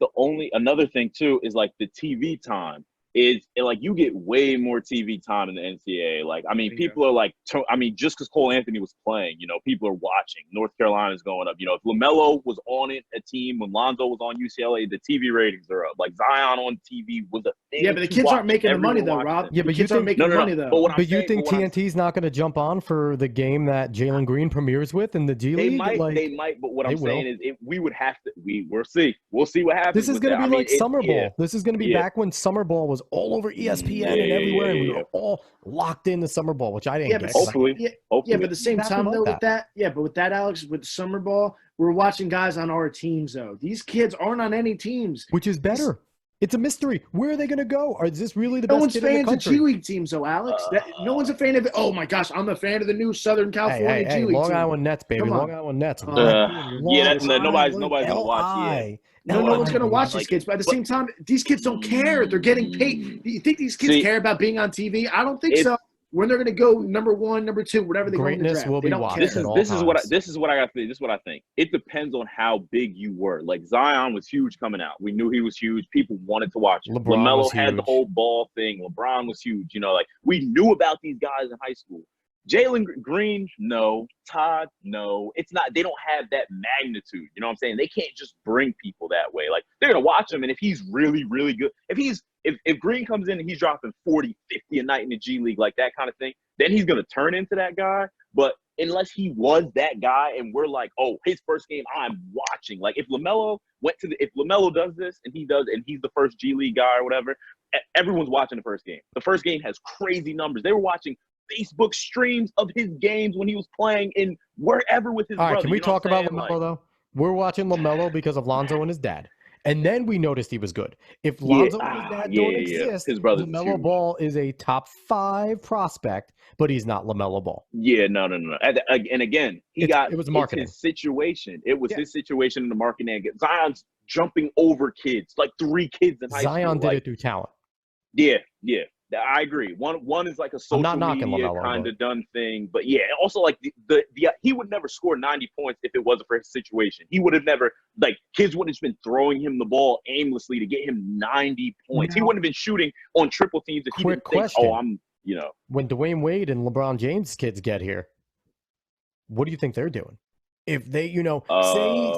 another thing too is like the TV time is like you get way more TV time in the NCAA. Like, I mean, people are like, just because Cole Anthony was playing, people are watching. North Carolina's going up. If LaMelo was on a team when Lonzo was on UCLA, the TV ratings are up. Like Zion on TV was a thing. Yeah, but the kids aren't making the money though, Rob. Yeah, but kids aren't making money though. But you think TNT's not going to jump on for the game that Jalen Green premieres with in the G League? They might. But what I'm saying is, we would have to. We'll see. We'll see what happens. This is going to be like Summer Ball. Yeah. This is going to be back when Summer Ball was all over ESPN and everywhere, and we were all locked into Summer Ball, which I didn't get. Hopefully. But at the same time, though, with that, Alex, with Summer Ball, we're watching guys on our teams, though. These kids aren't on any teams. Which is better. It's a mystery. Where are they going to go? Is this really the best kid in the country? No one's fans of G League teams, though, Alex. No one's a fan of it. Oh, my gosh, I'm a fan of the new Southern California G League Long team. Island Nets, baby. Long Island Nets. Nobody's going to watch. No one's going to watch these kids. But at the same time, these kids don't care. They're getting paid. Do you think these kids care about being on TV? I don't think so. When they're going to go number 1, number 2, whatever they go in the draft, will be watched. This is what I got to think. This is what I think. It depends on how big you were. Like Zion was huge coming out. We knew he was huge. People wanted to watch him. LaMelo had the whole ball thing. LeBron was huge. Like we knew about these guys in high school. Jalen Green, no. Todd, no. It's not. They don't have that magnitude. You know what I'm saying? They can't just bring people that way. Like they're gonna watch him, and if he's really, really good, if Green comes in and he's dropping 40, 50 a night in the G League, like that kind of thing, then he's gonna turn into that guy. But unless he was that guy, and we're like, oh, his first game, I'm watching. Like if LaMelo does this and he's the first G League guy or whatever, everyone's watching the first game. The first game has crazy numbers. They were watching Facebook streams of his games when he was playing in wherever with his brother. All right, can we talk about LaMelo, though? We're watching LaMelo because of Lonzo and his dad. And then we noticed he was good. If Lonzo and his dad don't exist, his LaMelo Ball is a top 5 prospect, but he's not LaMelo Ball. Yeah, no. And again, it was marketing. His situation. It was his situation in the marketing. Zion's jumping over kids, like 3 kids in high school. Zion did it through talent. Yeah. I agree. One is like a social media kind of done thing, but also like the he would never score 90 points if it wasn't for his situation. He would have never kids would have just been throwing him the ball aimlessly to get him 90 points. He wouldn't have been shooting on triple teams if he didn't think, When Dwayne Wade and LeBron James kids get here, what do you think they're doing? If they,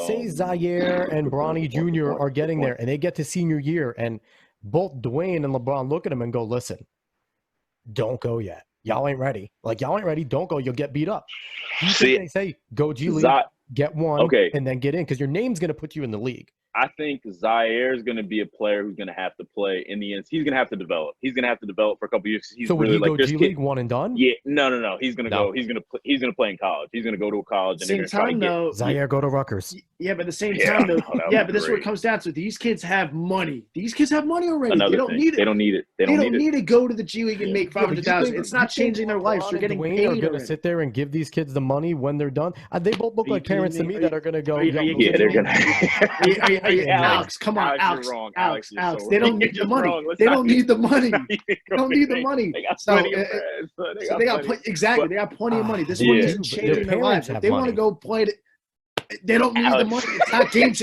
say Zaire and Bronny Jr. are getting there and they get to senior year and both Dwayne and LeBron look at him and go, listen, don't go yet. Y'all ain't ready. Y'all ain't ready. Don't go. You'll get beat up. They say, go G League, get one, and then get in because your name's going to put you in the league. I think Zaire is going to be a player who's going to have to play in the end. He's going to have to develop. He's going to have to develop for a couple of years. So would he go G League one and done? Yeah, no. He's going to go. He's going to play in college. He's going to go to a college. Same time though, Zaire go to Rutgers. Yeah, but at the same time though, but this is what it comes down to. These kids have money. These kids have money already. They don't need it. They don't need it. They don't need to go to the G League and make $500,000. It's not changing their lives. They're getting paid. Are going to sit there and give these kids the money when they're done. They both look like parents to me that are going to go. Yeah, they're going to. Alex, come on, Alex. They don't need the money. They don't need the money. They don't need the money. They got plenty of friends. They got exactly. They got plenty of money. This one isn't changing their lives. If they want to go play it, they don't need the money. It's not games.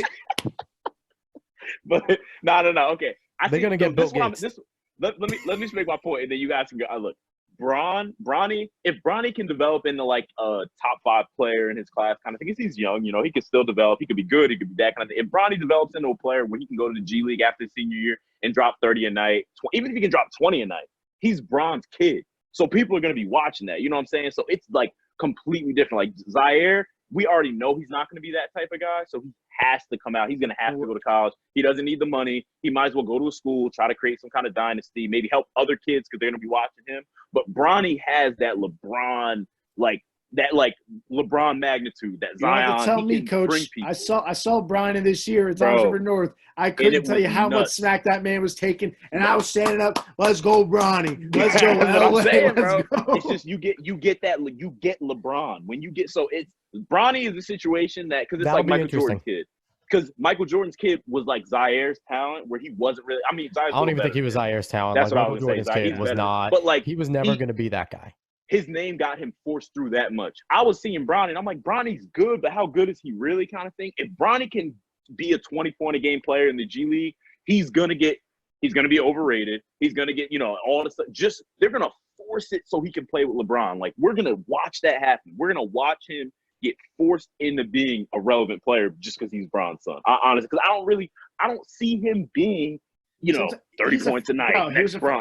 But no. Okay, they're gonna get Bill Gates. Let me just make my point, and then you guys can go. Look, Bronny, if Bronny can develop into like a top 5 player in his class kind of thing, because he's young, he can still develop. He could be good. He could be that kind of thing. If Bronny develops into a player where he can go to the G League after his senior year and drop 30 a night, even if he can drop 20 a night, he's Bron's kid. So people are going to be watching that. You know what I'm saying? So it's like completely different. Like Zaire, we already know he's not going to be that type of guy, so he has to come out. He's going to have to go to college. He doesn't need the money. He might as well go to a school, try to create some kind of dynasty, maybe help other kids because they're going to be watching him. But Bronny has that LeBron, LeBron magnitude, that Zion. You don't have to tell me, Coach. I saw Brian this year at Toms River North. I couldn't tell you how much smack that man was taking, and I was standing up. Let's go, Bronny. Let's go, LA. I'm saying, bro. Go. It's just you get LeBron when you get it's Bronny is a situation that because it's like Michael Jordan's kid. Because Michael Jordan's kid was like Zaire's talent, where he wasn't really. I mean, Zaire's I don't even think he was Zaire's talent. That's like, what Michael I was Jordan's saying. kid was not. But like, he was never going to be that guy. His name got him forced through that much. I was seeing Bronny, and I'm like, Bronny's good, but how good is he really, kind of thing? If Bronny can be a 20-point-a-game player in the G League, he's gonna be overrated. He's gonna get, all the stuff. Just they're gonna force it so he can play with LeBron. Like, we're gonna watch that happen. We're gonna watch him get forced into being a relevant player just because he's Bron's son. Honestly, because I don't see him being 30 points a night.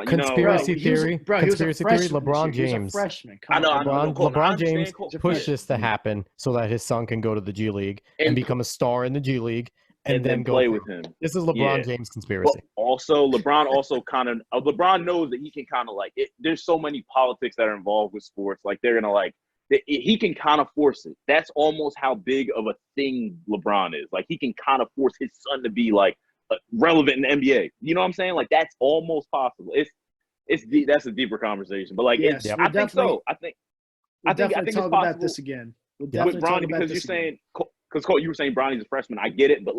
Conspiracy theory. LeBron James. I know. LeBron James pushed this to happen so that his son can go to the G League and become a star in the G League and then go play with him. This is LeBron James conspiracy. But also, LeBron LeBron knows that he can kind of there's so many politics that are involved with sports. Like, they're gonna he can kind of force it. That's almost how big of a thing LeBron is. Like, he can kind of force his son to be relevant in the NBA. You know what I'm saying? Like, that's almost possible. That's a deeper conversation, but I think so. I think it's possible about this again. With Bronny, because you're saying, because Cole, you were saying Bronny's a freshman. I get it, but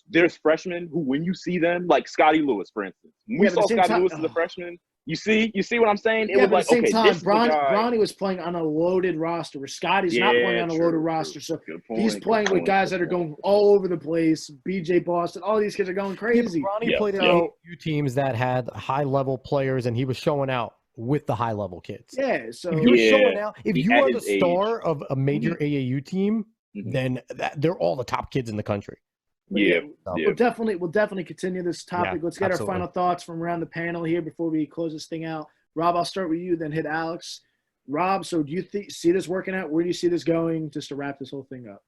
there's freshmen who, when you see them, like Scotty Lewis, for instance, when we saw Scotty Lewis as a freshman. You see what I'm saying? It was at the same time, Bronny was playing on a loaded roster, where Scotty's not playing on a loaded roster. So he's playing with guys that are going all over the place. BJ Boston, all these kids are going crazy. Bronny played on a few teams that had high-level players, and he was showing out with the high-level kids. Yeah, so if you're showing out, if you are the star of a major AAU team, then they're all the top kids in the country. We'll definitely continue this topic. Let's get our final thoughts from around the panel here before we close this thing out. Rob, I'll start with you, then hit Alex. Rob, so do you see this working out? Where do you see this going, just to wrap this whole thing up?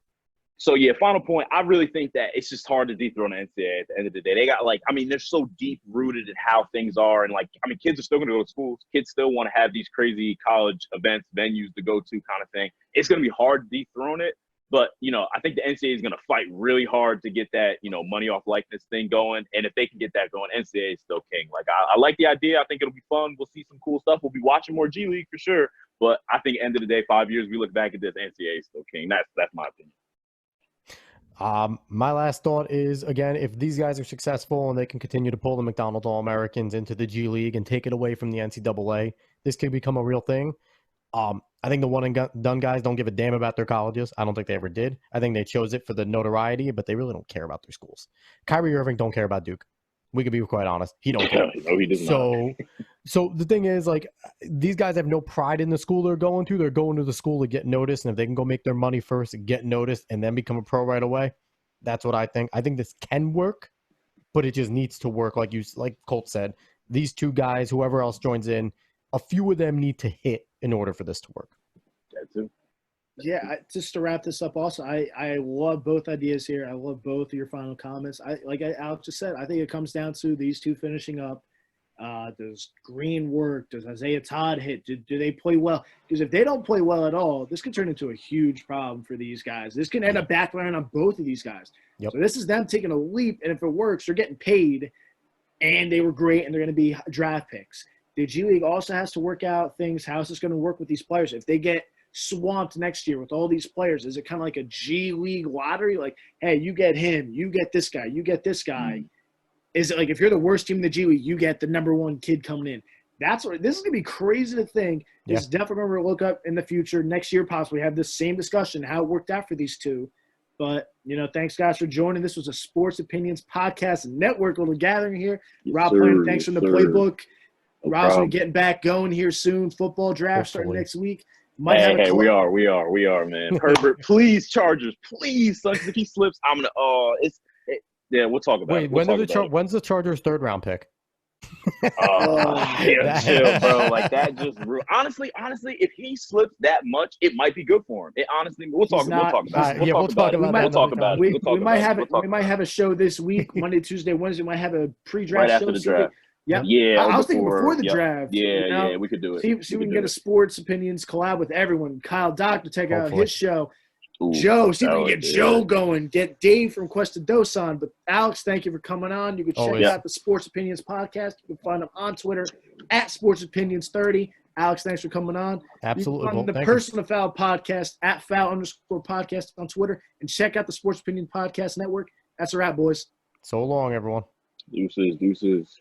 So, final point. I really think that it's just hard to dethrone the NCAA at the end of the day. They got they're so deep rooted in how things are. And kids are still going to go to schools. Kids still want to have these crazy college events, venues to go to, kind of thing. It's going to be hard to dethrone it. But, I think the NCAA is going to fight really hard to get that, money off likeness thing going. And if they can get that going, NCAA is still king. I like the idea. I think it'll be fun. We'll see some cool stuff. We'll be watching more G League for sure. But I think end of the day, 5 years, we look back at this, NCAA is still king. That's my opinion. My last thought is, again, if these guys are successful and they can continue to pull the McDonald's All-Americans into the G League and take it away from the NCAA, this could become a real thing. I think the one and done guys don't give a damn about their colleges. I don't think they ever did. I think they chose it for the notoriety, but they really don't care about their schools. Kyrie Irving don't care about Duke. We could be quite honest. He don't care. No, he does not. So the thing is, these guys have no pride in the school they're going to. They're going to the school to get noticed, and if they can go make their money first, get noticed, and then become a pro right away, that's what I think. I think this can work, but it just needs to work. Like Colt said, these two guys, whoever else joins in, a few of them need to hit in order for this to work. Yeah, just to wrap this up also, I love both ideas here. I love both of your final comments. Alex just said, I think it comes down to these two finishing up. Does Green work? Does Isaiah Todd hit? Do they play well? Because if they don't play well at all, this could turn into a huge problem for these guys. This can end up backfiring on both of these guys. Yep. So this is them taking a leap, and if it works, they're getting paid, and they were great, and they're going to be draft picks. The G League also has to work out things. How is this going to work with these players? If they get swamped next year with all these players, is it kind of like a G League lottery? Like, hey, you get him, you get this guy, you get this guy. Is it like if you're the worst team in the G League, you get the number one kid coming in? This is going to be crazy to think. Yeah. It's definitely going to look up in the future, next year possibly, have this same discussion, how it worked out for these two. But, thanks, guys, for joining. This was a Sports Opinions Podcast Network little gathering here. Yes, Rob Payne, thanks from the Playbook. No Rob's going to getting back going here soon. Football draft starting next week. Hey, we are, man. Herbert, please, Chargers, please, son, 'cause if he slips, I'm going to we'll talk about it. When's the Chargers' third round pick? Chill, bro. Like that just honestly, if he slips that much, it might be good for him. It honestly, we'll talk about it. We'll talk about it. We might have a show this week, Monday, Tuesday, Wednesday. We might have a pre-draft right show. after the draft. Yep. Yeah, I was thinking before the yep. draft. Yeah, we could do it. See if we can get a sports opinions collab with everyone. Kyle Doctor, take out his show. Ooh, Joe, see if we can get Joe going. Get Dave from Cuesta on. But Alex, thank you for coming on. You can check out the Sports Opinions podcast. You can find them on Twitter at Sports Opinions 30. Alex, thanks for coming on. Absolutely. You can find the Personal Foul podcast at foul_podcast on Twitter, and check out the Sports Opinion Podcast Network. That's a wrap, boys. So long, everyone. Deuces.